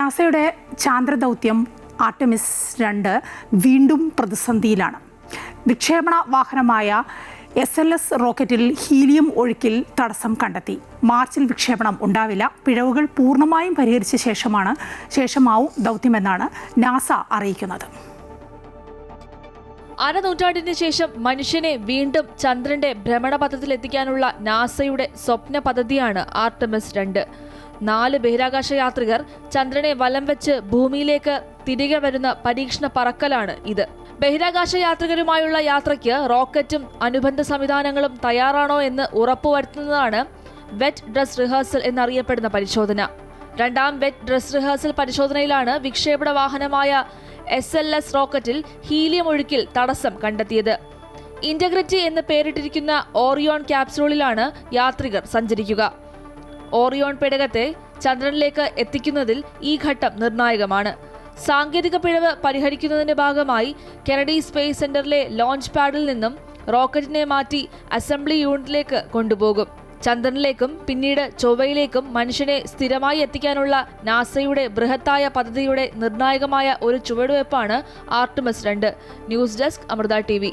നാസയുടെ ചാന്ദ്രദൗത്യം ആർടെമിസ് 2 വീണ്ടും പ്രതിസന്ധിയിലാണ്. വിക്ഷേപണ വാഹനമായ SLS റോക്കറ്റിൽ ഹീലിയം ഒഴുക്കിൽ തടസ്സം കണ്ടെത്തി. മാർച്ചിൽ വിക്ഷേപണം ഉണ്ടാവില്ല. പിഴവുകൾ പൂർണ്ണമായും പരിഹരിച്ച ശേഷമാവും ദൗത്യമെന്നാണ് നാസ അറിയിക്കുന്നത്. അരനൂറ്റാണ്ടിന് ശേഷം മനുഷ്യനെ വീണ്ടും ചന്ദ്രന്റെ ഭ്രമണപഥത്തിലെത്തിക്കാനുള്ള നാസയുടെ സ്വപ്ന പദ്ധതിയാണ് ആർടെമിസ് 2. 4 ബഹിരാകാശ യാത്രികർ ചന്ദ്രനെ വലം വെച്ച് ഭൂമിയിലേക്ക് തിരികെ വരുന്ന പരീക്ഷണ പറക്കലാണ് ഇത്. ബഹിരാകാശ യാത്രികരുമായുള്ള യാത്രയ്ക്ക് റോക്കറ്റും അനുബന്ധ സംവിധാനങ്ങളും തയ്യാറാണോ എന്ന് ഉറപ്പുവരുത്തുന്നതാണ് വെറ്റ് ഡ്രസ് റിഹേഴ്സൽ എന്നറിയപ്പെടുന്ന പരിശോധന. രണ്ടാം വെറ്റ് ഡ്രസ് റിഹേഴ്സൽ പരിശോധനയിലാണ് വിക്ഷേപണ വാഹനമായ SLS റോക്കറ്റിൽ ഹീലിയം ഒഴുക്കിൽ തടസ്സം കണ്ടെത്തിയത്. ഇന്റഗ്രിറ്റി എന്ന് പേരിട്ടിരിക്കുന്ന ഓറിയോൺ ക്യാപ്സ്യൂളിലാണ് യാത്രികർ സഞ്ചരിക്കുക. ഓറിയോൺ പേടകത്തെ ചന്ദ്രനിലേക്ക് എത്തിക്കുന്നതിൽ ഈ ഘട്ടം നിർണായകമാണ്. സാങ്കേതിക പിഴവ് പരിഹരിക്കുന്നതിന്റെ ഭാഗമായി കെനഡി സ്പേസ് സെന്ററിലെ ലോഞ്ച് പാഡിൽ നിന്നും റോക്കറ്റിനെ മാറ്റി അസംബ്ലി യൂണിറ്റിലേക്ക് കൊണ്ടുപോകും. ചന്ദ്രനിലേക്കും പിന്നീട് ചൊവ്വയിലേക്കും മനുഷ്യനെ സ്ഥിരമായി എത്തിക്കാനുള്ള നാസയുടെ ബൃഹത്തായ പദ്ധതിയുടെ നിർണായകമായ ഒരു ചുവടുവയ്പ്പാണ് Artemis 2. News desk, Amrita TV.